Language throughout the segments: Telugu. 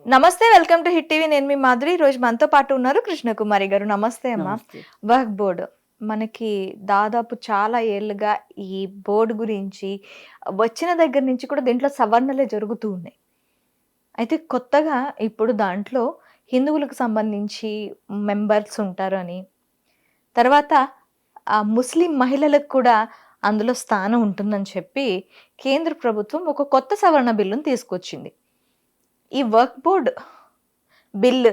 నమస్తే, వెల్కమ్ టు హిట్ టీవీ. నేను మీ మాధురి. ఈ రోజు మనతో పాటు ఉన్నారు కృష్ణకుమారి గారు. నమస్తే అమ్మా. నమస్తే. వర్క్ బోర్డ్ మనకి దాదాపు చాలా ఏళ్ళుగా ఈ బోర్డు గురించి వచ్చిన దగ్గర నుంచి కూడా దీంట్లో సవరణలే జరుగుతూ ఉన్నాయి. అయితే కొత్తగా ఇప్పుడు దాంట్లో హిందువులకు సంబంధించి మెంబర్స్ ఉంటారు అని, తర్వాత ముస్లిం మహిళలకు కూడా అందులో స్థానం ఉంటుందని చెప్పి కేంద్ర ప్రభుత్వం ఒక కొత్త సవరణ బిల్లును తీసుకొచ్చింది. ఈ వర్క్ బోర్డ్ బిల్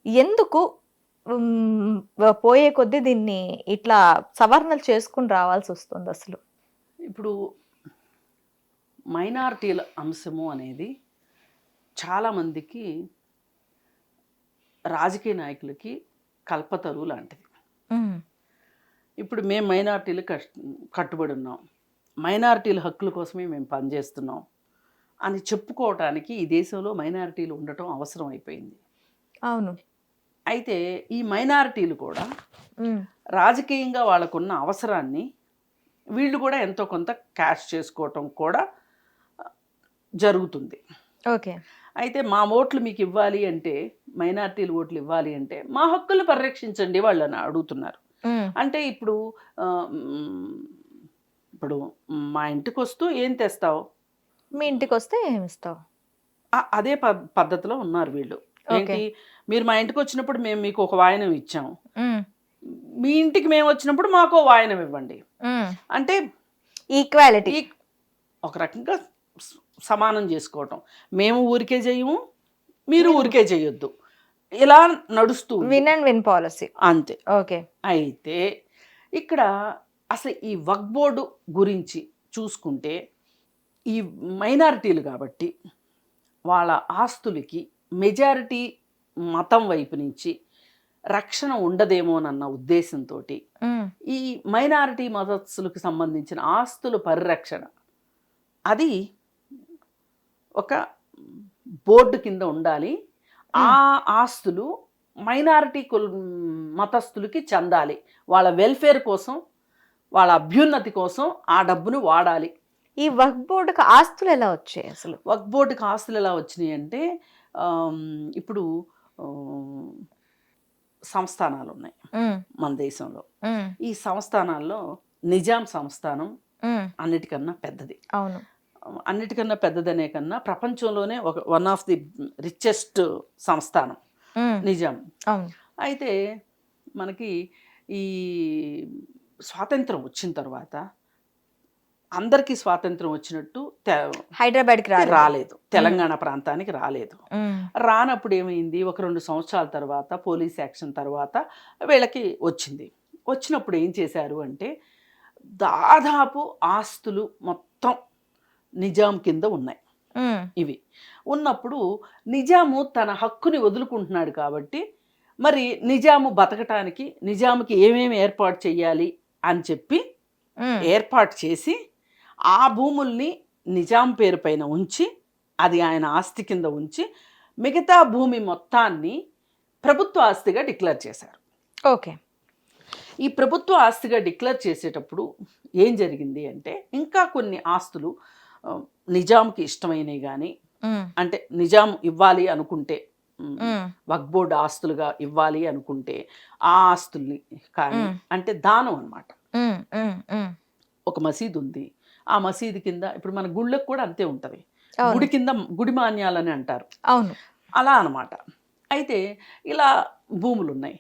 ఎందుకు పోయే కొద్దీ దీన్ని ఇట్లా సవరణలు చేసుకుని రావాల్సి వస్తుంది అసలు? ఇప్పుడు మైనారిటీల అంశము అనేది చాలామందికి రాజకీయ నాయకులకి కల్పతరువు లాంటిది. ఇప్పుడు మేము మైనారిటీలు కట్టుబడి ఉన్నాం, మైనారిటీల హక్కుల కోసమే మేము పనిచేస్తున్నాం అని చెప్పుకోవటానికి ఈ దేశంలో మైనారిటీలు ఉండటం అవసరం అయిపోయింది. అవును. అయితే ఈ మైనారిటీలు కూడా రాజకీయంగా వాళ్ళకున్న అవసరాన్ని వీళ్ళు కూడా ఎంతో కొంత క్యాష్ చేసుకోవటం కూడా జరుగుతుంది. ఓకే. అయితే మా ఓట్లు మీకు ఇవ్వాలి అంటే, మైనారిటీలు ఓట్లు ఇవ్వాలి అంటే మా హక్కులు పరిరక్షించండి వాళ్ళని అడుగుతున్నారు. అంటే ఇప్పుడు ఇప్పుడు మా ఇంటికి వస్తూ ఏం తెస్తావు, మీ ఇంటికి వస్తే ఏమి ఇస్తావు, అదే పద్ధతిలో ఉన్నారు వీళ్ళు. ఏంటి, మీరు మా ఇంటికి వచ్చినప్పుడు మేము మీకు ఒక వాయనం ఇచ్చాము, మీ ఇంటికి మేము వచ్చినప్పుడు మాకు వాయనం ఇవ్వండి. అంటే ఈక్వాలిటీ, ఒక రకంగా సమానం చేసుకోవటం. మేము ఊరికే చేయము, మీరు ఊరికే చేయొద్దు, ఇలా నడుస్తూ విన్ అండ్ విన్ పాలసీ అంతే. ఓకే. అయితే ఇక్కడ అసలు ఈ వక్ఫ్ బోర్డు గురించి చూసుకుంటే, ఈ మైనారిటీలు కాబట్టి వాళ్ళ ఆస్తులకి మెజారిటీ మతం వైపు నుంచి రక్షణ ఉండదేమోనన్న ఉద్దేశంతో ఈ మైనారిటీ మతస్థులకు సంబంధించిన ఆస్తుల పరిరక్షణ అది ఒక బోర్డు కింద ఉండాలి. ఆ ఆస్తులు మైనారిటీ మతస్థులకి చెందాలి. వాళ్ళ వెల్ఫేర్ కోసం, వాళ్ళ అభ్యున్నతి కోసం ఆ డబ్బును వాడాలి. ఈ వక్ఫ్ బోర్డుకి ఆస్తులు ఎలా వచ్చాయి అసలు? వక్ఫ్ బోర్డుకి ఆస్తులు ఎలా వచ్చినాయి అంటే, ఇప్పుడు సంస్థానాలు ఉన్నాయి మన దేశంలో. ఈ సంస్థానాల్లో నిజాం సంస్థానం అన్నిటికన్నా పెద్దది. అవును. అన్నిటికన్నా పెద్దదనే కన్నా ప్రపంచంలోనే వన్ ఆఫ్ ది రిచెస్ట్ సంస్థానం నిజాం. అయితే మనకి ఈ స్వాతంత్రం వచ్చిన తర్వాత అందరికీ స్వాతంత్రం వచ్చినట్టు హైదరాబాద్కి రాలేదు, తెలంగాణ ప్రాంతానికి రాలేదు. రానప్పుడు ఏమైంది, ఒక 2 సంవత్సరాల తర్వాత పోలీస్ యాక్షన్ తర్వాత వీళ్ళకి వచ్చింది. వచ్చినప్పుడు ఏం చేశారు అంటే, దాదాపు ఆస్తులు మొత్తం నిజాం కింద ఉన్నాయి. ఇవి ఉన్నప్పుడు నిజాము తన హక్కుని వదులుకుంటున్నాడు కాబట్టి, మరి నిజాము బతకటానికి నిజాముకి ఏమేమి ఏర్పాటు చేయాలి అని చెప్పి ఏర్పాటు చేసి ఆ భూముల్ని నిజాం పేరు పైన ఉంచి, అది ఆయన ఆస్తి కింద ఉంచి, మిగతా భూమి మొత్తాన్ని ప్రభుత్వ ఆస్తిగా డిక్లేర్ చేశారు. ఓకే. ఈ ప్రభుత్వ ఆస్తిగా డిక్లేర్ చేసేటప్పుడు ఏం జరిగింది అంటే, ఇంకా కొన్ని ఆస్తులు నిజాంకి ఇష్టమైనవి కానీ, అంటే నిజాం ఇవ్వాలి అనుకుంటే, వక్ఫ్ బోర్డు ఆస్తులుగా ఇవ్వాలి అనుకుంటే ఆ ఆస్తుల్ని కానీ, అంటే దానం అన్నమాట. ఒక మసీదు ఉంది, ఆ మసీదు కింద ఇప్పుడు మన గుళ్ళకు కూడా అంతే ఉంటుంది, గుడి కింద గుడి మాన్యాలని అంటారు. అవును. అలా అన్నమాట. అయితే ఇలా భూములు ఉన్నాయి.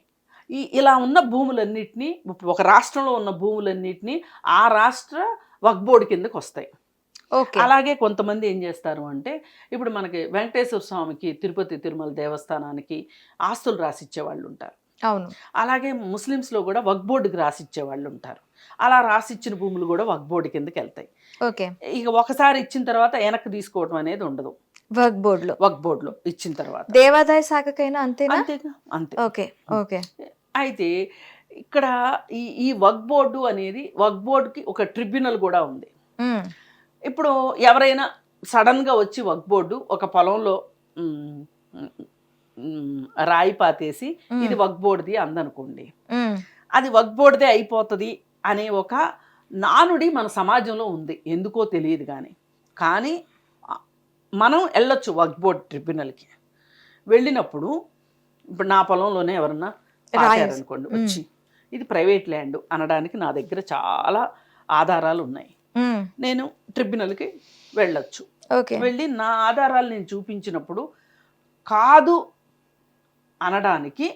ఇలా ఉన్న భూములన్నిటినీ, ఒక రాష్ట్రంలో ఉన్న భూములన్నిటినీ ఆ రాష్ట్ర వక్ఫ్ బోర్డు కిందకు వస్తాయి. అలాగే కొంతమంది ఏం చేస్తారు అంటే, ఇప్పుడు మనకి వెంకటేశ్వర స్వామికి తిరుపతి తిరుమల దేవస్థానానికి ఆస్తులు రాసిచ్చే వాళ్ళు ఉంటారు. అవును. అలాగే ముస్లిమ్స్లో కూడా వక్ఫ్ బోర్డుకి రాసిచ్చే వాళ్ళు ఉంటారు. అలా రాసిచ్చిన భూములు కూడా వక్ఫ్ బోర్డు కిందకి వెళ్తాయి. ఓకే. ఇక ఒకసారి ఇచ్చిన తర్వాత వెనక్కి తీసుకోవడం అనేది ఉండదు. వక్ఫ్ బోర్డులో ఇచ్చిన తర్వాత దేవాదాయ శాఖకైనా అంతేనా? అంతే. ఓకే. ఓకే. అయితే ఇక్కడ ఈ వక్ఫ్ బోర్డు అనేది, వక్ఫ్ బోర్డుకి ఒక ట్రిబ్యునల్ కూడా ఉంది. ఇప్పుడు ఎవరైనా సడన్గా వచ్చి వక్ఫ్ బోర్డు ఒక పొలంలో రాయి పాతేసి ఇది వక్ఫ్ బోర్డుది అందనుకోండి, అది వక్ఫ్ బోర్డుదే అయిపోతుంది అనే ఒక నానుడి మన సమాజంలో ఉంది. ఎందుకో తెలియదు కానీ మనం వెళ్ళొచ్చు వక్ఫ్ బోర్డ్ ట్రిబ్యునల్కి. వెళ్ళినప్పుడు ఇప్పుడు నా పొలంలోనే ఎవరన్నా పాతారనుకోండి వచ్చి, ఇది ప్రైవేట్ ల్యాండ్ అనడానికి నా దగ్గర చాలా ఆధారాలు ఉన్నాయి. నేను ట్రిబ్యునల్కి వెళ్ళొచ్చు. వెళ్ళి నా ఆధారాలు నేను చూపించినప్పుడు కాదు అనడానికి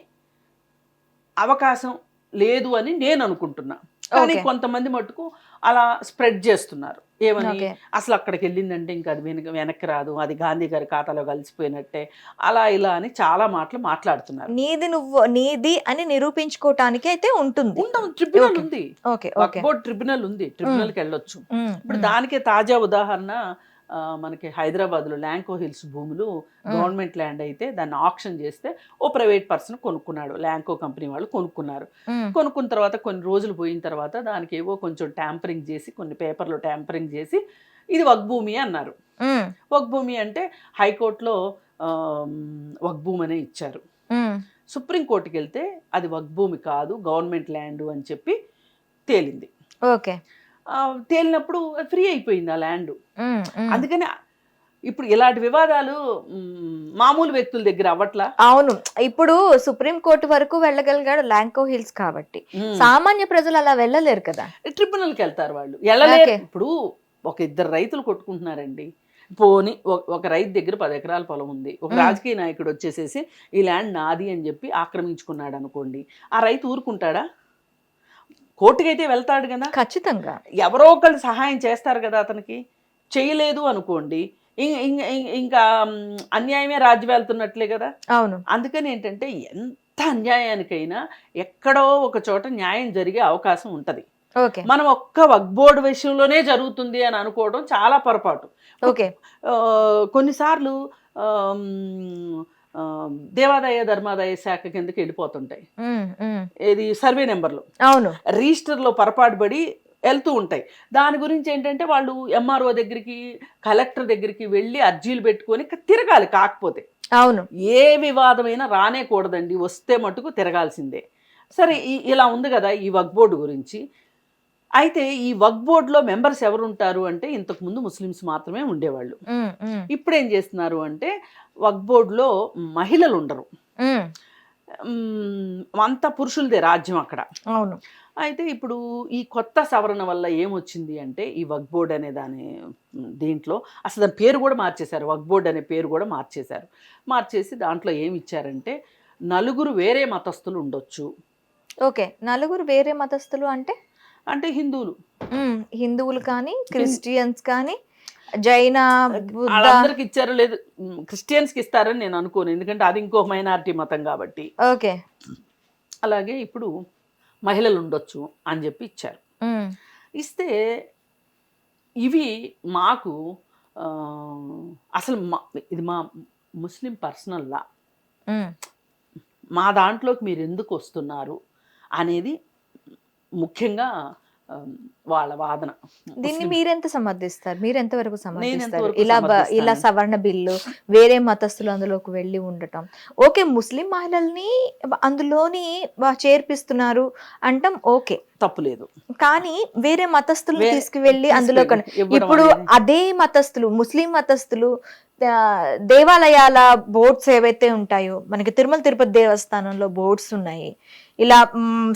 అవకాశం లేదు అని నేను అనుకుంటున్నా. కానీ కొంతమంది మటుకు అలా స్ప్రెడ్ చేస్తున్నారు. ఏమని, అసలు అక్కడికి వెళ్ళిందంటే ఇంకా అది వెనక్కి రాదు, అది గాంధీ గారి ఖాతాలో కలిసిపోయినట్టే, అలా ఇలా అని చాలా మాటలు మాట్లాడుతున్నారు. నీది అని నిరూపించుకోవటానికి అయితే ఉంటుంది. ట్రిబ్యునల్ ఉంది, బోర్డ్ ట్రిబ్యునల్ ఉంది, ట్రిబ్యునల్కి వెళ్ళొచ్చు. ఇప్పుడు దానికే తాజా ఉదాహరణ మనకి హైదరాబాద్లో ల్యాంకో హిల్స్ భూములు గవర్నమెంట్ ల్యాండ్ అయితే దాన్ని ఆక్షన్ చేస్తే ఓ ప్రైవేట్ పర్సన్ కొనుక్కున్నాడు. ల్యాంకో కంపెనీ వాళ్ళు కొనుక్కున్నారు. కొనుక్కున్న తర్వాత కొన్ని రోజులు పోయిన తర్వాత దానికి ఏవో కొంచెం ట్యాంపరింగ్ చేసి, కొన్ని పేపర్లో ట్యాంపరింగ్ చేసి ఇది వక్ భూమి అన్నారు. వక్ భూమి అంటే హైకోర్టులో వక్ భూమి అనే ఇచ్చారు. సుప్రీంకోర్టుకి వెళ్తే అది వక్ భూమి కాదు, గవర్నమెంట్ ల్యాండ్ అని చెప్పి తేలింది. తేలినప్పుడు ఫ్రీ అయిపోయింది ఆ ల్యాండ్. అందుకని ఇప్పుడు ఇలాంటి వివాదాలు మామూలు వ్యక్తుల దగ్గర అవ్వట్లా. అవును, ఇప్పుడు సుప్రీంకోర్టు వరకు వెళ్ళగలిగాడు ల్యాంకో హిల్స్ కాబట్టి సామాన్య ప్రజలు అలా వెళ్ళలేరు కదా, ట్రిబ్యునల్కి వెళ్తారు వాళ్ళు. వెళ్ళలేరు. ఇప్పుడు ఒక ఇద్దరు రైతులు కొట్టుకుంటున్నారండి, పోని ఒక రైతు దగ్గర 10 ఎకరాల పొలం ఉంది, ఒక రాజకీయ నాయకుడు వచ్చేసేసి ఈ ల్యాండ్ నాది అని చెప్పి ఆక్రమించుకున్నాడు అనుకోండి, ఆ రైతు ఊరుకుంటాడా? కోర్టుకైతే వెళ్తాడు కదా, ఖచ్చితంగా ఎవరో ఒకళ్ళు సహాయం చేస్తారు కదా అతనికి. చేయలేదు అనుకోండి, ఇంకా అన్యాయమే రాజ్యం వెళ్తున్నట్లే కదా. అవును, అందుకని ఏంటంటే ఎంత అన్యాయానికైనా ఎక్కడో ఒక చోట న్యాయం జరిగే అవకాశం ఉంటుంది. మనం ఒక్క వక్ బోర్డు విషయంలోనే జరుగుతుంది అని అనుకోవడం చాలా పొరపాటు. కొన్నిసార్లు దేవాదాయ ధర్మాదాయ శాఖ కిందకి వెళ్ళిపోతుంటాయి, ఏది సర్వే నెంబర్లు. అవును, రిజిస్టర్లో పొరపాటు పడి వెళ్తూ ఉంటాయి. దాని గురించి ఏంటంటే వాళ్ళు ఎంఆర్ఓ దగ్గరికి, కలెక్టర్ దగ్గరికి వెళ్ళి అర్జీలు పెట్టుకొని తిరగాలి. కాకపోతే అవును, ఏ వివాదమైనా రానేకూడదండి, వస్తే మటుకు తిరగాల్సిందే. సరే, ఇలా ఉంది కదా ఈ వక్ బోర్డు గురించి. అయితే ఈ వక్ బోర్డులో మెంబర్స్ ఎవరు ఉంటారు అంటే ఇంతకుముందు ముస్లిమ్స్ మాత్రమే ఉండేవాళ్ళు. ఇప్పుడు ఏం చేస్తున్నారు అంటే వక్ బోర్డులో మహిళలు ఉండరు, అంతా పురుషులదే రాజ్యం అక్కడ. అవును, అయితే ఇప్పుడు ఈ కొత్త సవరణ వల్ల ఏమొచ్చింది అంటే ఈ వక్ బోర్డ్ అనే దీంట్లో అసలు దాని పేరు కూడా మార్చేశారు. వక్ బోర్డ్ అనే పేరు కూడా మార్చేశారు. మార్చేసి దాంట్లో ఏమి ఇచ్చారంటే 4 వేరే మతస్థులు ఉండొచ్చు. నలుగురు వేరే మతస్థులు అంటే హిందువులు కానీ, క్రిస్టియన్స్ కానీ, జైన, వాళ్ళందరికి ఇచ్చారు. లేదు, క్రిస్టియన్స్కి ఇస్తారని నేను అనుకోను, ఎందుకంటే అది ఇంకో మైనారిటీ మతం కాబట్టి. అలాగే ఇప్పుడు మహిళలు ఉండొచ్చు అని చెప్పి ఇచ్చారు. ఇస్తే ఇవి మాకు అసలు ఇది మా ముస్లిం పర్సనల్ లా, మా దాంట్లోకి మీరు ఎందుకు వస్తున్నారు అనేది ముఖ్యంగా వాళ్ళ వాదన. దీన్ని మీరెంత సమర్థిస్తారు? మీరెంత వరకు సమర్థిస్తారు? ఇలా సవర్ణ బిల్లు, వేరే మతస్థులు అందులోకి వెళ్ళి ఉండటం, ఓకే, ముస్లిం మహిళల్ని అందులోని చేర్పిస్తున్నారు అంటాం, ఓకే, తప్పులేదు. కానీ వేరే మతస్థులు తీసుకువెళ్ళి అందులో ఇప్పుడు అదే మతస్థులు, ముస్లిం మతస్థులు దేవాలయాల బోర్డ్స్ ఏవైతే ఉంటాయో, మనకి తిరుమల తిరుపతి దేవస్థానంలో బోర్డ్స్ ఉన్నాయి, ఇలా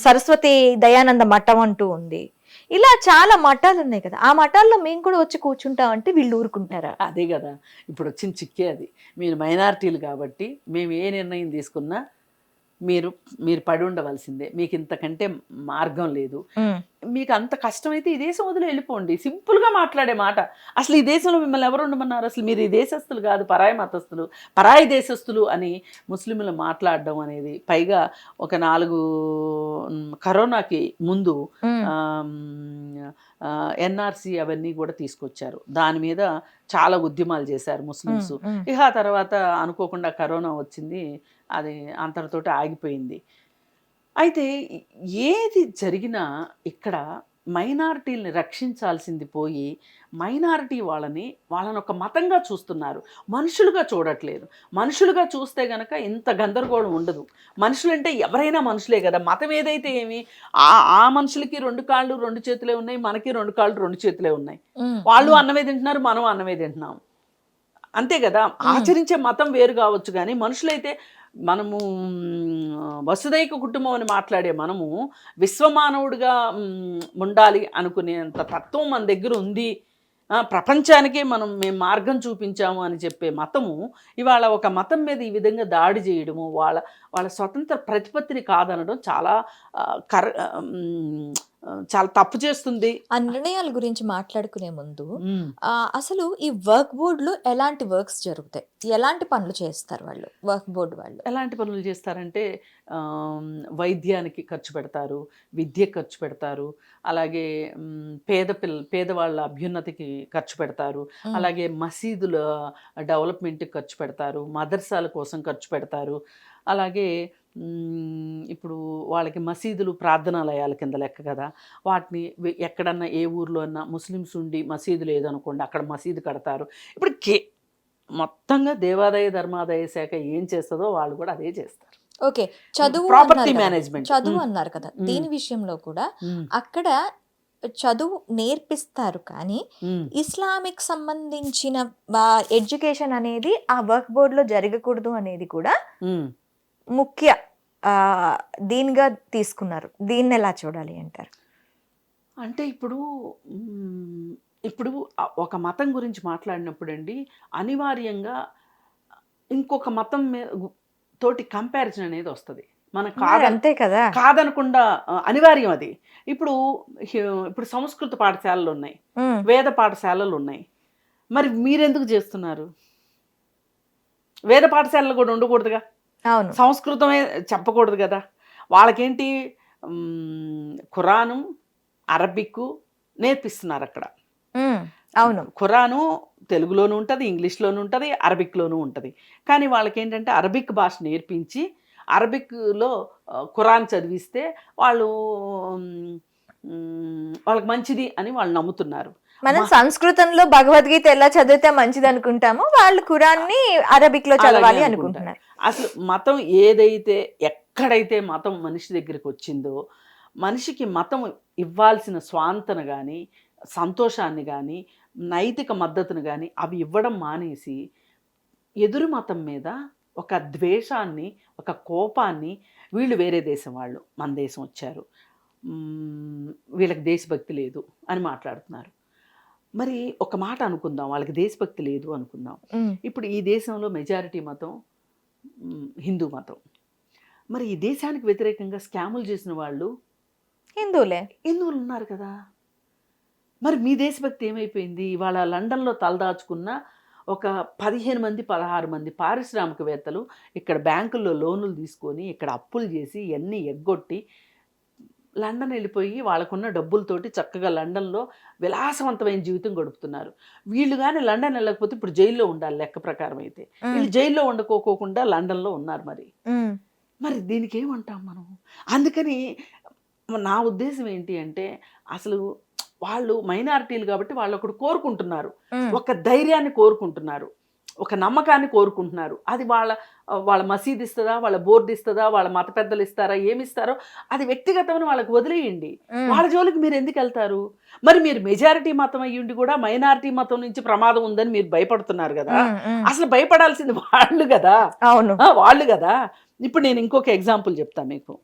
సరస్వతి దయానంద మఠం అంటూ ఉంది, ఇలా చాలా మఠాలు ఉన్నాయి కదా, ఆ మఠాల్లో మేము కూడా వచ్చి కూర్చుంటామంటే వీళ్ళు ఊరుకుంటారా? అదే కదా ఇప్పుడు వచ్చిన చిక్కే. అది మీరు మైనారిటీలు కాబట్టి మేము ఏ నిర్ణయం తీసుకున్నా మీరు పడి ఉండవలసిందే, మీకు ఇంతకంటే మార్గం లేదు. మీకు అంత కష్టమైతే ఈ దేశం వదిలి వెళ్ళిపోండి, సింపుల్గా మాట్లాడే మాట. అసలు ఈ దేశంలో మిమ్మల్ని ఎవరు ఉండమన్నారు? అసలు మీరు ఈ దేశస్తులు కాదు, పరాయి మతస్థులు, పరాయి దేశస్తులు అని ముస్లింలు మాట్లాడడం అనేది, పైగా ఒక 4 కరోనాకి ముందు ఎన్ఆర్సీ అవన్నీ కూడా తీసుకొచ్చారు, దాని మీద చాలా ఉద్యమాలు చేశారు ముస్లిమ్స్. ఇక ఆ తర్వాత అనుకోకుండా కరోనా వచ్చింది, అది అంతటితోటి ఆగిపోయింది. అయితే ఏది జరిగినా ఇక్కడ మైనారిటీలని రక్షించాల్సింది పోయి మైనారిటీ వాళ్ళని ఒక మతంగా చూస్తున్నారు, మనుషులుగా చూడట్లేదు. మనుషులుగా చూస్తే గనక ఇంత గందరగోళం ఉండదు. మనుషులంటే ఎవరైనా మనుషులే కదా, మతం ఏదైతే ఏమి, ఆ మనుషులకి 2 కాళ్ళు 2 చేతులే ఉన్నాయి, మనకి 2 కాళ్ళు 2 చేతులే ఉన్నాయి. వాళ్ళు అన్నమే తింటున్నారు, మనం అన్నమే తింటున్నాం. అంతే కదా, ఆచరించే మతం వేరు కావచ్చు కానీ మనుషులైతే మనము వసుదైక కుటుంబం అని మాట్లాడే మనము విశ్వమానవుడిగా ఉండాలి అనుకునేంత తత్వం మన దగ్గర ఉంది. ప్రపంచానికే మేము మార్గం చూపించాము అని చెప్పే మతము ఇవాళ ఒక మతం మీద ఈ విధంగా దాడి చేయడము, వాళ్ళ వాళ్ళ స్వతంత్ర ప్రతిపత్తిని కాదనడం చాలా చాలా తప్పు చేస్తుంది. ఆ నిర్ణయాల గురించి మాట్లాడుకునే ముందు అసలు ఈ వర్క్ బోర్డులో ఎలాంటి వర్క్స్ జరుగుతాయి, ఎలాంటి పనులు చేస్తారు వాళ్ళు? వర్క్ బోర్డు వాళ్ళు ఎలాంటి పనులు చేస్తారంటే వైద్యానికి ఖర్చు పెడతారు, విద్యకు ఖర్చు పెడతారు, అలాగే పేదవాళ్ళ అభ్యున్నతికి ఖర్చు పెడతారు, అలాగే మసీదుల డెవలప్మెంట్కి ఖర్చు పెడతారు, మదర్సాల కోసం ఖర్చు పెడతారు, అలాగే ఇప్పుడు వాళ్ళకి మసీదులు ప్రార్థనాలయాల కింద లెక్క కదా, వాటిని ఎక్కడన్నా ఏ ఊర్లో అన్నా ముస్లిమ్స్ ఉండి మసీదు లేదనుకోండి అక్కడ మసీదు కడతారు. ఇప్పుడు మొత్తంగా దేవాదాయ ధర్మాదాయ శాఖ ఏం చేస్తుందో వాళ్ళు కూడా అదే చేస్తారు. ఓకే, చదువు ప్రాపర్టీ మేనేజ్మెంట్ చదువు అన్నారు కదా, దీని విషయంలో కూడా అక్కడ చదువు నేర్పిస్తారు కానీ ఇస్లామిక్ సంబంధించిన ఎడ్యుకేషన్ అనేది ఆ వర్క్ బోర్డులో జరగకూడదు అనేది కూడా ముఖ్య దీనిగా తీసుకున్నారు. దీన్ని ఎలా చూడాలి అంటారు? అంటే ఇప్పుడు ఒక మతం గురించి మాట్లాడినప్పుడు అండి అనివార్యంగా ఇంకొక మతం తోటి కంపారిజన్ అనేది వస్తుంది. మనకు అంతే కదా, కాదనకుండా అనివార్యం అది. ఇప్పుడు సంస్కృత పాఠశాలలు ఉన్నాయి, వేద పాఠశాలలు ఉన్నాయి, మరి మీరెందుకు చేస్తున్నారు? వేద పాఠశాలలు కూడా ఉండకూడదుగా, అవును, సంస్కృతమే చెప్పకూడదు కదా. వాళ్ళకేంటి ఖురాను అరబిక్ నేర్పిస్తున్నారు అక్కడ. అవును, ఖురాను తెలుగులోనూ ఉంటుంది, ఇంగ్లీష్లోనూ ఉంటుంది, అరబిక్లోనూ ఉంటుంది. కానీ వాళ్ళకి ఏంటంటే అరబిక్ భాష నేర్పించి అరబిక్లో ఖురాన్ చదివిస్తే వాళ్ళకి మంచిది అని వాళ్ళు నమ్ముతున్నారు. మనం సంస్కృతంలో భగవద్గీత ఎలా చదివితే మంచిది అనుకుంటామో వాళ్ళు ఖురాన్ని అరబిక్ లో చదవాలి అనుకుంటున్నారు. అసలు మతం ఏదైతే ఎక్కడైతే మతం మనిషి దగ్గరికి వచ్చిందో మనిషికి మతం ఇవ్వాల్సిన స్వాంతన కానీ సంతోషాన్ని కానీ నైతిక మద్దతును కానీ అవి ఇవ్వడం మానేసి ఎదురు మతం మీద ఒక ద్వేషాన్ని ఒక కోపాన్ని, వీళ్ళు వేరే దేశం వాళ్ళు మన దేశం వచ్చారు, వీళ్ళకి దేశభక్తి లేదు అని మాట్లాడుతున్నారు. మరి ఒక మాట అనుకుందాం, వాళ్ళకి దేశభక్తి లేదు అనుకుందాం. ఇప్పుడు ఈ దేశంలో మెజారిటీ మతం హిందూ మతం. మరి ఈ దేశానికి వ్యతిరేకంగా స్కాములు చేసిన వాళ్ళు హిందువులు ఉన్నారు కదా. మరి మీ దేశభక్తి ఏమైపోయింది? ఇవాళ లండన్లో తలదాచుకున్న ఒక 15 మంది 16 మంది పారిశ్రామికవేత్తలు ఇక్కడ బ్యాంకుల్లో లోన్లు తీసుకొని ఇక్కడ అప్పులు చేసి ఇవన్నీ ఎగ్గొట్టి లండన్ వెళ్ళిపోయి వాళ్ళకున్న డబ్బులతోటి చక్కగా లండన్లో విలాసవంతమైన జీవితం గడుపుతున్నారు. వీళ్ళు కానీ లండన్ వెళ్ళకపోతే ఇప్పుడు జైల్లో ఉండాలి లెక్క ప్రకారం అయితే. వీళ్ళు జైల్లో ఉండకోకుండా లండన్లో ఉన్నారు. మరి దీనికి ఏమంటాం మనం? అందుకని నా ఉద్దేశం ఏంటి అంటే అసలు వాళ్ళు మైనారిటీలు కాబట్టి వాళ్ళు ఒకటి కోరుకుంటున్నారు, ఒక ధైర్యాన్ని కోరుకుంటున్నారు, ఒక నమ్మకాన్ని కోరుకుంటున్నారు. అది వాళ్ళ మసీదు ఇస్తుందా, వాళ్ళ బోర్డు ఇస్తుందా, వాళ్ళ మత పెద్దలు ఇస్తారా, ఏమిస్తారో అది వ్యక్తిగతమని వాళ్ళకి వదిలేయండి. వాళ్ళ జోలికి మీరు ఎందుకు వెళ్తారు? మరి మీరు మెజారిటీ మతం అయ్యుండి కూడా మైనారిటీ మతం నుంచి ప్రమాదం ఉందని మీరు భయపడుతున్నారు కదా. అసలు భయపడాల్సింది వాళ్ళు కదా. అవును, వాళ్ళు కదా. ఇప్పుడు నేను ఇంకొక ఎగ్జాంపుల్ చెప్తాను మీకు.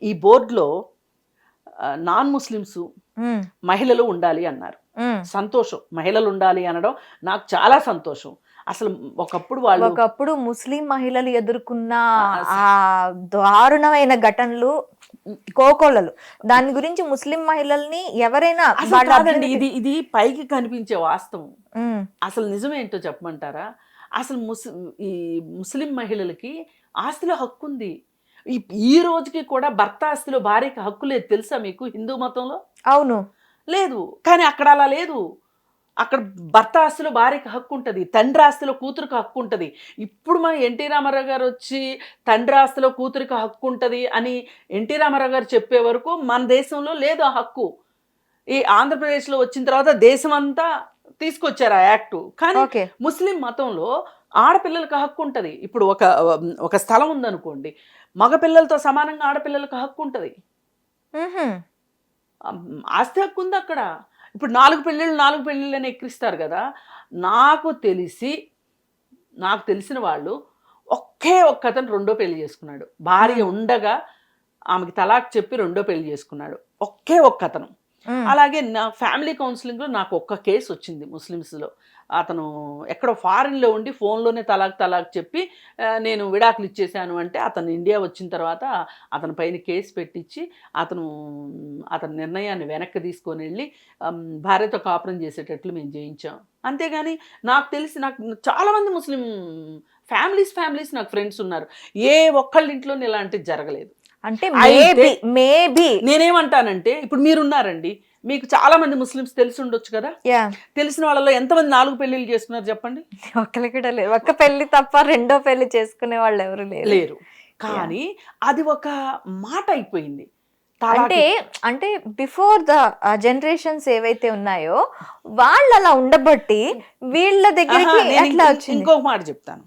ఈ బోర్డులో నాన్ ముస్లిమ్స్ మహిళలు ఉండాలి అన్నారు. సంతోషం, మహిళలు ఉండాలి అనడం నాకు చాలా సంతోషం. అసలు ఒకప్పుడు ముస్లిం మహిళలు ఎదుర్కొన్న ఆ దారుణమైన ఘటనలు కోకోలలు, దాని గురించి ముస్లిం మహిళల్ని ఎవరైనా ఇది పైకి కనిపించే వాస్తవం. అసలు నిజమేంటో చెప్పమంటారా? అసలు ఈ ముస్లిం మహిళలకి ఆస్తిలో హక్కు ఉంది. ఈ రోజుకి కూడా భర్త ఆస్తిలో భార్యకి హక్కు లేదు, తెలుసా మీకు? హిందూ మతంలో అవును లేదు, కానీ అక్కడ అలా లేదు. అక్కడ భర్త ఆస్తిలో భార్యకి హక్కు ఉంటుంది, తండ్రి ఆస్తిలో కూతురికి హక్కు ఉంటుంది. ఇప్పుడు మన ఎన్టీ రామారావు గారు వచ్చి తండ్రి ఆస్తిలో కూతురికి హక్కు ఉంటుంది అని ఎన్టీ రామారావు గారు చెప్పే వరకు మన దేశంలో లేదు ఆ హక్కు. ఈ ఆంధ్రప్రదేశ్లో వచ్చిన తర్వాత దేశం అంతా తీసుకొచ్చారు ఆ యాక్టు. కానీ ముస్లిం మతంలో ఆడపిల్లలకు హక్కు ఉంటుంది. ఇప్పుడు ఒక స్థలం ఉందనుకోండి, మగపిల్లలతో సమానంగా ఆడపిల్లలకు హక్కు ఉంటుంది, ఆస్తి హక్కు ఉంది అక్కడ. ఇప్పుడు 4 పెళ్ళిళ్ళు అని ఎక్కిరిస్తారు కదా. నాకు తెలిసి నాకు తెలిసిన వాళ్ళు ఒకే ఒక్కతను రెండో పెళ్లి చేసుకున్నాడు. భార్య ఉండగా ఆమెకి తలాక్ చెప్పి రెండో పెళ్లి చేసుకున్నాడు ఒకే ఒక్కతను. అలాగే నా ఫ్యామిలీ కౌన్సిలింగ్లో నాకు ఒక్క కేసు వచ్చింది ముస్లిమ్స్లో. అతను ఎక్కడో ఫారిన్లో ఉండి ఫోన్లోనే తలాక్ చెప్పి నేను విడాకులు ఇచ్చేసాను అంటే అతను ఇండియా వచ్చిన తర్వాత అతని పైన కేసు పెట్టించి అతని నిర్ణయాన్ని వెనక్కి తీసుకొని వెళ్ళి భార్యతో కాపురం చేసేటట్లు మేము చేయించాం. అంతేగాని నాకు చాలామంది ముస్లిం ఫ్యామిలీస్ నాకు ఫ్రెండ్స్ ఉన్నారు. ఏ ఒక్కళ్ళ ఇంట్లోనే ఇలాంటిది జరగలేదు. అంటే మేబీ నేనేమంటానంటే ఇప్పుడు మీరున్నారండి, మీకు చాలా మంది ముస్లిమ్స్ తెలిసి ఉండొచ్చు కదా. తెలిసిన వాళ్ళలో ఎంతమంది 4 పెళ్లిళ్ళు చేసుకున్నారు చెప్పండి? ఒక్కరు కూడా లేరు. ఒక్క పెళ్లి తప్ప రెండో పెళ్లి చేసుకునే వాళ్ళు ఎవరు లేరు. కానీ అది ఒక మాట అయిపోయింది. అంటే బిఫోర్ ద జనరేషన్స్ ఏవైతే ఉన్నాయో వాళ్ళు అలా ఉండబట్టి వీళ్ళ దగ్గరికి ఎట్లా వచ్చింది? ఇంకొక మాట చెప్తాను.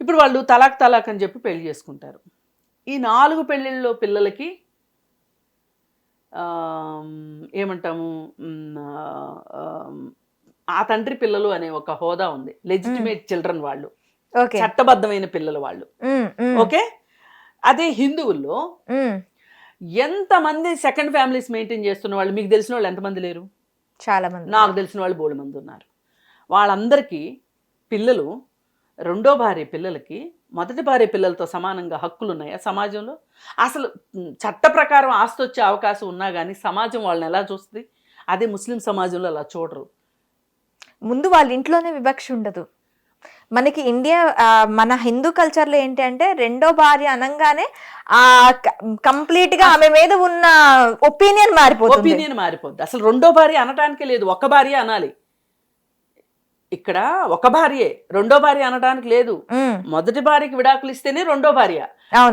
ఇప్పుడు వాళ్ళు తలాక్ అని చెప్పి పెళ్లి చేసుకుంటారు. ఈ 4 పెళ్ళిళ్ళలో పిల్లలకి ఏమంటాము, ఆ తండ్రి పిల్లలు అనే ఒక హోదా ఉంది. లెజిటిమేట్ చిల్డ్రన్ వాళ్ళు, చట్టబద్ధమైన పిల్లలు వాళ్ళు. ఓకే. అదే హిందువుల్లో ఎంతమంది సెకండ్ ఫ్యామిలీస్ మెయింటైన్ చేస్తున్న వాళ్ళు మీకు తెలిసిన వాళ్ళు ఎంతమంది లేరు? చాలా మంది. నాకు తెలిసిన వాళ్ళు బోల్డ్ మంది ఉన్నారు. వాళ్ళందరికీ పిల్లలు, రెండో భార్య పిల్లలకి మొదటి భార్య పిల్లలతో సమానంగా హక్కులు ఉన్నాయా సమాజంలో? అసలు చట్ట ప్రకారం ఆస్తి వచ్చే అవకాశం ఉన్నా కానీ సమాజం వాళ్ళని ఎలా చూస్తుంది? అదే ముస్లిం సమాజంలో అలా చూడరు. ముందు వాళ్ళ ఇంట్లోనే వివక్ష ఉండదు. మనకి మన హిందూ కల్చర్లో ఏంటి అంటే రెండో భార్య అనగానే కంప్లీట్ గా ఆమె మీద ఉన్న ఒపీనియన్ మారిపోద్ది. అసలు రెండో భార్య అనటానికే లేదు, ఒక్క భార్య అనాలి. ఇక్కడ ఒక భార్యే, రెండో భార్య అనడానికి లేదు. మొదటి భార్యకి విడాకులు ఇస్తేనే రెండో భార్య.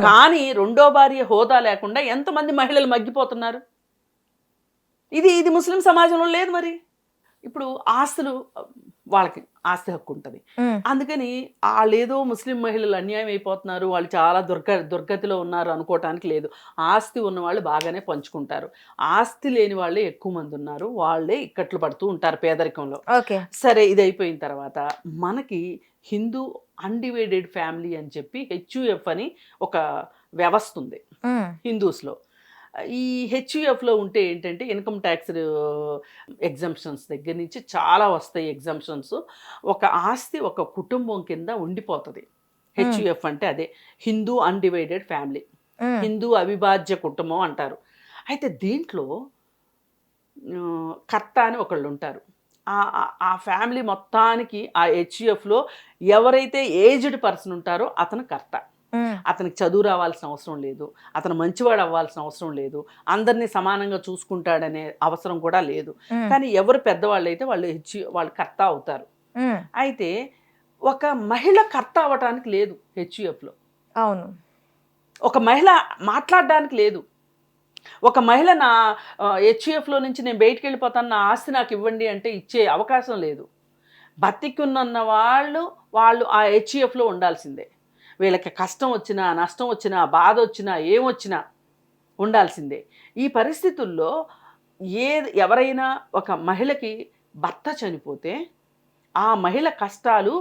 కానీ రెండో భార్య హోదా లేకుండా ఎంతమంది మహిళలు మగ్గిపోతున్నారు? ఇది ముస్లిం సమాజంలో లేదు. మరి ఇప్పుడు ఆస్తులు, వాళ్ళకి ఆస్తి హక్కు ఉంటుంది. అందుకని వాళ్ళేదో ముస్లిం మహిళలు అన్యాయం అయిపోతున్నారు, వాళ్ళు చాలా దుర్గతిలో ఉన్నారు అనుకోవటానికి లేదు. ఆస్తి ఉన్న వాళ్ళు బాగానే పంచుకుంటారు. ఆస్తి లేని వాళ్ళే ఎక్కువ మంది ఉన్నారు, వాళ్ళే ఇక్కట్లు పడుతూ ఉంటారు పేదరికంలో. సరే, ఇది అయిపోయిన తర్వాత మనకి హిందూ అన్డివైడెడ్ ఫ్యామిలీ అని చెప్పి HUF అని ఒక వ్యవస్థ ఉంది హిందూస్లో. ఈ HUFలో ఉంటే ఏంటంటే ఇన్కమ్ ట్యాక్స్ ఎగ్జంప్షన్స్ దగ్గర నుంచి చాలా వస్తాయి ఎగ్జంప్షన్స్. ఒక ఆస్తి ఒక కుటుంబం కింద ఉండిపోతుంది. HUF అంటే అదే హిందూ అన్డివైడెడ్ ఫ్యామిలీ, హిందూ అవిభాజ్య కుటుంబం అంటారు. అయితే దీంట్లో కర్త అని ఒకళ్ళు ఉంటారు. ఆ ఫ్యామిలీ మొత్తానికి ఆ HUFలో ఎవరైతే ఏజ్డ్ పర్సన్ ఉంటారో అతను కర్త. అతనికి చదువు రావాల్సిన అవసరం లేదు, అతను మంచివాడు అవ్వాల్సిన అవసరం లేదు, అందరినీ సమానంగా చూసుకుంటాడనే అవసరం కూడా లేదు. కానీ ఎవరు పెద్దవాళ్ళు అయితే వాళ్ళు కర్త అవుతారు. అయితే ఒక మహిళ కర్త అవ్వటానికి లేదు HUFలో. అవును. ఒక మహిళ మాట్లాడడానికి లేదు. ఒక మహిళ నా HUFలో నుంచి నేను బయటికి వెళ్ళిపోతాను, నా ఆస్తి నాకు ఇవ్వండి అంటే ఇచ్చే అవకాశం లేదు. బతికున్న వాళ్ళు ఆ HUFలో ఉండాల్సిందే. వీళ్ళకి కష్టం వచ్చినా, నష్టం వచ్చినా, బాధ వచ్చినా, ఏమొచ్చినా ఉండాల్సిందే. ఈ పరిస్థితుల్లో ఎవరైనా ఒక మహిళకి భర్త చనిపోతే ఆ మహిళ కష్టాలు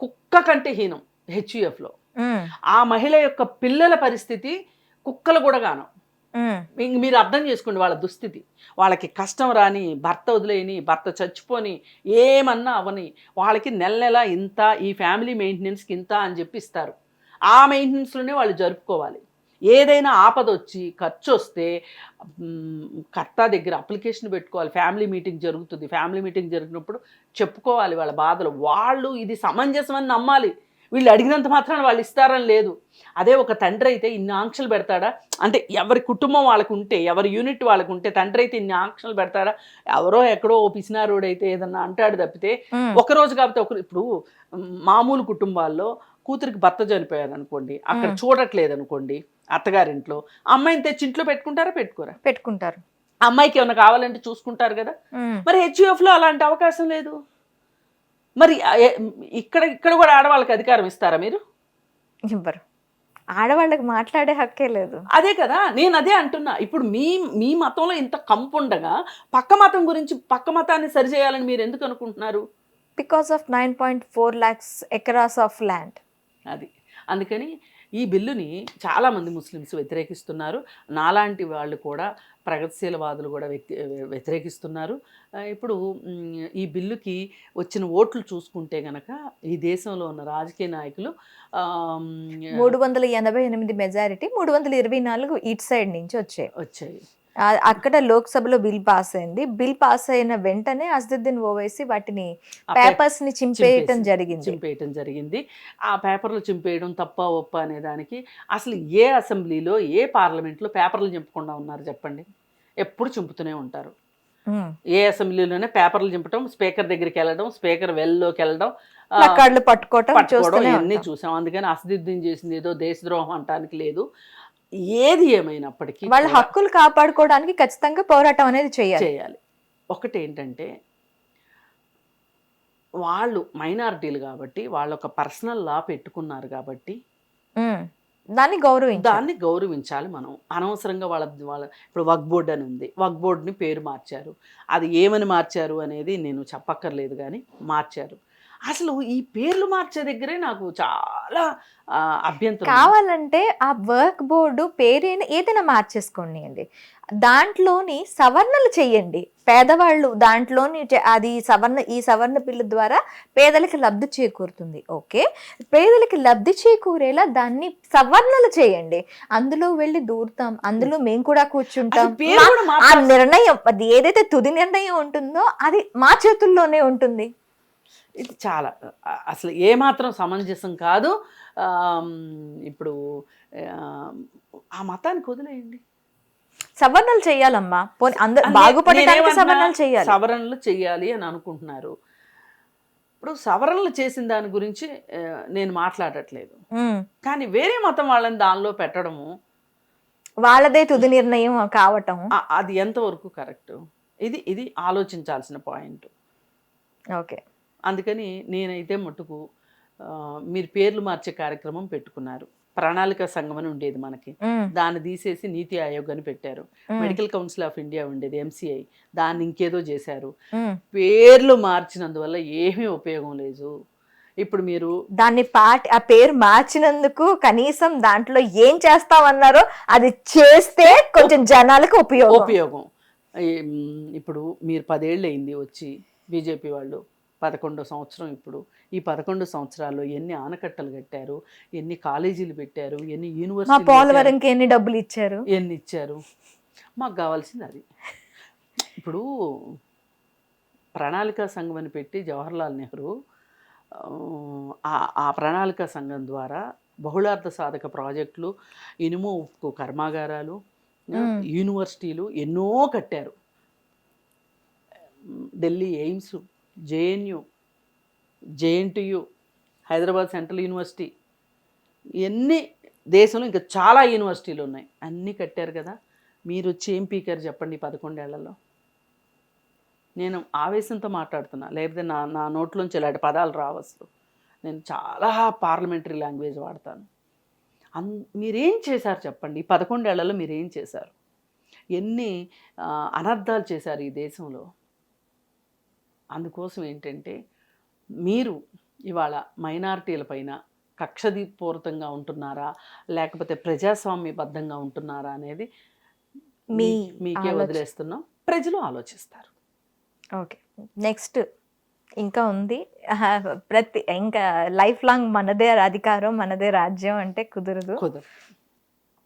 కుక్క కంటే హీనం HUFలో. ఆ మహిళ యొక్క పిల్లల పరిస్థితి కుక్కలు కూడా గానం. మీరు అర్థం చేసుకోండి వాళ్ళ దుస్థితి. వాళ్ళకి కష్టం రాని, భర్త వదిలేని, భర్త చచ్చిపోని, ఏమన్నా అవని, వాళ్ళకి నెల ఇంత, ఈ ఫ్యామిలీ మెయింటెనెన్స్కి ఇంత అని చెప్పి ఇస్తారు. ఆ మెయింటెనెన్స్లోనే వాళ్ళు జరుపుకోవాలి. ఏదైనా ఆపద వచ్చి ఖర్చు వస్తే కర్త దగ్గర అప్లికేషన్ పెట్టుకోవాలి. ఫ్యామిలీ మీటింగ్ జరుగుతుంది. ఫ్యామిలీ మీటింగ్ జరిగినప్పుడు చెప్పుకోవాలి వాళ్ళ బాధలు. వాళ్ళు ఇది సమంజసమని నమ్మాలి. వీళ్ళు అడిగినంత మాత్రాన వాళ్ళు ఇస్తారని లేదు. అదే ఒక తండ్రి అయితే ఇన్ని ఆంక్షలు పెడతాడా? అంటే ఎవరి కుటుంబం వాళ్ళకు ఉంటే, ఎవరి యూనిట్ వాళ్ళకు ఉంటే తండ్రి అయితే ఇన్ని ఆంక్షలు పెడతాడా? ఎవరో ఎక్కడో పిసినారోడు అయితే ఏదన్నా అంటాడు తప్పితే ఒకరోజు కాకపోతే ఇప్పుడు మామూలు కుటుంబాల్లో కూతురికి భర్త చనిపోయారు అనుకోండి, అక్కడ చూడట్లేదు అనుకోండి అత్తగారింట్లో, అమ్మాయిని తెచ్చి ఇంట్లో పెట్టుకుంటారా? పెట్టుకుంటారు. అమ్మాయికి ఏమైనా కావాలంటే చూసుకుంటారు కదా. మరి HUFలో అలాంటి అవకాశం లేదు. మరి ఇక్కడ కూడా ఆడవాళ్ళకి అధికారం ఇస్తారా మీరు? ఇవ్వరు. ఆడవాళ్ళకి మాట్లాడే హక్కే లేదు. అదే కదా, నేను అదే అంటున్నా. ఇప్పుడు మీ మతంలో ఇంత కంపు ఉండగా పక్క మతం గురించి, పక్క మతాన్ని సరిచేయాలని మీరు ఎందుకు అనుకుంటున్నారు? Because of 9.4 lakhs acres of land. అది అందుకని ఈ బిల్లుని చాలామంది ముస్లిమ్స్ వ్యతిరేకిస్తున్నారు. నాలాంటి వాళ్ళు కూడా ప్రగతిశీలవాదులు కూడా వ్యతిరేకిస్తున్నారు. ఇప్పుడు ఈ బిల్లుకి వచ్చిన ఓట్లు చూసుకుంటే గనక ఈ దేశంలో ఉన్న రాజకీయ నాయకులు 388 మెజారిటీ, 324 ఇటు సైడ్ నుంచి వచ్చాయి. అక్కడ లోక్సభలో బిల్ పాస్ అయింది. బిల్ పాస్ అయిన వెంటనే అసదుద్దీన్ ఓవైసీ వాటిని పేపర్స్ ని చింపేయటం జరిగింది. ఆ పేపర్లు చింపేయడం తప్ప ఒప్ప అనే దానికి అసలు ఏ అసెంబ్లీలో ఏ పార్లమెంట్లో పేపర్లు చింపకుండా ఉన్నారు చెప్పండి? ఎప్పుడు చింపుతూనే ఉంటారు. ఏ అసెంబ్లీలోనే పేపర్లు చింపటం, స్పీకర్ దగ్గరికి వెళ్ళడం, స్పీకర్ వెల్లోకి వెళ్ళడం, పట్టుకోవడం ఇవన్నీ చూసాం. అందుకని అసదుద్దీన్ చేసింది ఏదో దేశద్రోహం అంటానికి లేదు. ఏది ఏమైనప్పటికీ వాళ్ళ హక్కులు కాపాడుకోవడానికి ఖచ్చితంగా పోరాటం అనేది చేయాలి. ఒకటి ఏంటంటే వాళ్ళు మైనారిటీలు కాబట్టి వాళ్ళు ఒక పర్సనల్ లా పెట్టుకున్నారు కాబట్టి దాన్ని గౌరవించాలి మనం. అనవసరంగా వాళ్ళ ఇప్పుడు వక్ఫ్ బోర్డు అని ఉంది, వక్ఫ్ బోర్డుని పేరు మార్చారు. అది ఏమని మార్చారు అనేది నేను చెప్పక్కర్లేదు, కానీ మార్చారు. అసలు ఈ పేర్లు మార్చే దగ్గరే నాకు చాలా అభ్యంతరం. కావాలంటే ఆ వర్క్ బోర్డు పేరైనా ఏదైనా మార్చేసుకోండి అండి, దాంట్లోని సవరణలు చెయ్యండి. పేదవాళ్ళు దాంట్లోని అది ఈ సవర్ణ బిల్లు ద్వారా పేదలకి లబ్ధి చేకూరుతుంది. ఓకే, పేదలకి లబ్ధి చేకూరేలా దాన్ని సవరణలు చేయండి. అందులో వెళ్ళి దూరుతాం, అందులో మేము కూడా కూర్చుంటాం. ఆ నిర్ణయం, అది ఏదైతే తుది నిర్ణయం ఉంటుందో అది మా చేతుల్లోనే ఉంటుంది. ఇది చాలా అసలు ఏమాత్రం సమంజసం కాదు. ఇప్పుడు ఆ మతానికి వదిలేయండి, సవరణలు చేయాలమ్మా. బాగుపడడానికి సవరణలు చేయాలి అని అనుకుంటున్నారు. ఇప్పుడు సవరణలు చేసిన దాని గురించి నేను మాట్లాడట్లేదు, కానీ వేరే మతం వాళ్ళని దానిలో పెట్టడము, వాళ్ళదే తుది నిర్ణయం కావటం, అది ఎంతవరకు కరెక్ట్? ఇది ఆలోచించాల్సిన పాయింట్. ఓకే, అందుకని నేనైతే మటుకు మీరు పేర్లు మార్చే కార్యక్రమం పెట్టుకున్నారు. ప్రణాళిక సంఘం అని ఉండేది మనకి, దాన్ని తీసేసి నీతి ఆయోగ్ అని పెట్టారు. మెడికల్ కౌన్సిల్ ఆఫ్ ఇండియా ఉండేది MCI, దాన్ని ఇంకేదో చేశారు. పేర్లు మార్చినందువల్ల ఏమీ ఉపయోగం లేదు. ఇప్పుడు మీరు దాన్ని ఆ పేరు మార్చినందుకు కనీసం దాంట్లో ఏం చేస్తామన్నారో అది చేస్తే కొంచెం జనాలకు ఉపయోగం. ఇప్పుడు మీరు 10 ఏళ్ళు అయింది వచ్చి, బీజేపీ వాళ్ళు 11వ సంవత్సరం. ఇప్పుడు ఈ 11 సంవత్సరాల్లో ఎన్ని ఆనకట్టలు కట్టారు, ఎన్ని కాలేజీలు పెట్టారు, ఎన్ని యూనివర్సిటీ, పోలవరంకి ఎన్ని డబ్బులు ఇచ్చారు, ఎన్ని ఇచ్చారు. మాకు కావాల్సింది అది. ఇప్పుడు ప్రణాళికా సంఘం అని పెట్టి జవహర్లాల్ నెహ్రూ ఆ ప్రణాళికా సంఘం ద్వారా బహుళార్థ సాధక ప్రాజెక్టులు, ఇనుము ఉక్కు కర్మాగారాలు, యూనివర్సిటీలు ఎన్నో కట్టారు. Delhi AIIMS, JNU, JNTU, Hyderabad central university, ఇవన్నీ దేశంలో ఇంకా చాలా యూనివర్సిటీలు ఉన్నాయి, అన్నీ కట్టారు కదా. మీరు వచ్చి ఏం పీకారు చెప్పండి 11 ఏళ్లలో? నేను ఆవేశంతో మాట్లాడుతున్నా, లేకపోతే నా నోట్లోంచి ఇలాంటి పదాలు రావస్తు. నేను చాలా పార్లమెంటరీ లాంగ్వేజ్ వాడతాను. మీరేం చేశారు చెప్పండి? 11 ఏళ్లలో మీరేం చేశారు? ఎన్ని అనర్థాలు చేశారు ఈ దేశంలో? అందుకోసం ఏంటంటే మీరు ఇవాళ మైనారిటీల పైన కక్షదీపూరితంగా ఉంటున్నారా, లేకపోతే ప్రజాస్వామ్యబద్ధంగా ఉంటున్నారా అనేది మీకే వదిలేస్తున్నాం. ప్రజలు ఆలోచిస్తారు. ఓకే, నెక్స్ట్ ఇంకా ఉంది. ఇంకా లైఫ్ లాంగ్ మనదే అధికారం, మనదే రాజ్యం అంటే కుదరదు.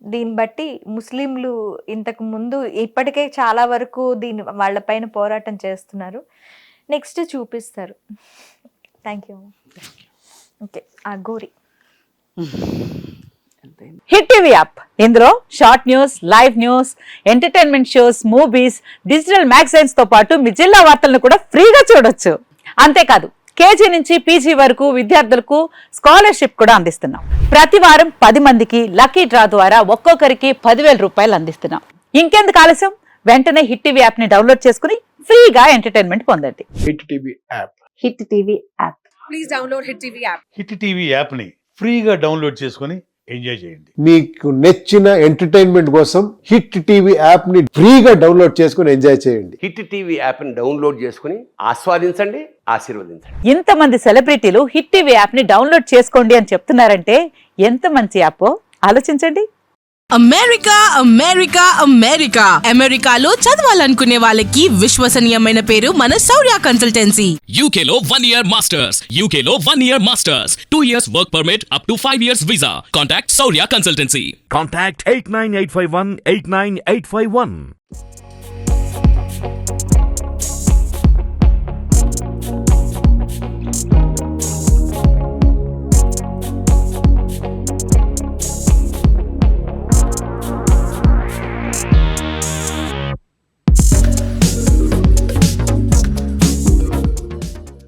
దీన్ని బట్టి ముస్లింలు ఇంతకు ముందు ఇప్పటికే చాలా వరకు వాళ్ళపైన పోరాటం చేస్తున్నారు. నెక్స్ట్ చూపిస్తారు. Thank you. ఓకే, గోరి హిట్ టీవీ యాప్, ఇందులో short news, live news, entertainment shows, movies, digital magazines తో పాటు మీ జిల్లా వార్తలను కూడా ఫ్రీగా చూడొచ్చు. అంతేకాదు KG నుంచి PG వరకు విద్యార్థులకు స్కాలర్షిప్ కూడా అందిస్తున్నాం. ప్రతి వారం 10 మందికి లక్కీ డ్రా ద్వారా ఒక్కొక్కరికి 10,000 రూపాయలు అందిస్తున్నాం. ఇంకెందుకు ఆలస్యం, వెంటనే హిట్ టీవీ యాప్ ని డౌన్లోడ్ చేసుకుని ఫ్రీగా ఎంటర్టైన్మెంట్ పొందండి. Hit TV app. Hit TV app. Please download hit TV app. Hit TV app ని ఫ్రీగా డౌన్లోడ్ చేసుకుని ఎంజాయ్ చేయండి. మీకు నచ్చిన ఎంటర్టైన్మెంట్ కోసం హిట్ టీవీ యాప్ ని ఫ్రీగా డౌన్లోడ్ చేసుకుని ఎంజాయ్ చేయండి. హిట్ టీవీ యాప్ ని డౌన్లోడ్ చేసుకుని ఆస్వాదించండి, ఆశీర్వదించండి. ఇంతమంది సెలబ్రిటీలు హిట్ టీవీ యాప్ ని డౌన్లోడ్ చేసుకోండి అని చెప్తున్నారంటే ఎంత మంచి యాప్ ఆలోచించండి. అమెరికా అమెరికా అమెరికా అమెరికాలో చదవాలనుకునే వాళ్ళకి విశ్వసనీయమైన పేరు మన శౌర్య కన్సల్టెన్సీ. UK లో 1 year masters. UK లో 1 year masters. 2 years work permit up to 5 years visa. Contact Saurya Consultancy. Contact 89851 89851.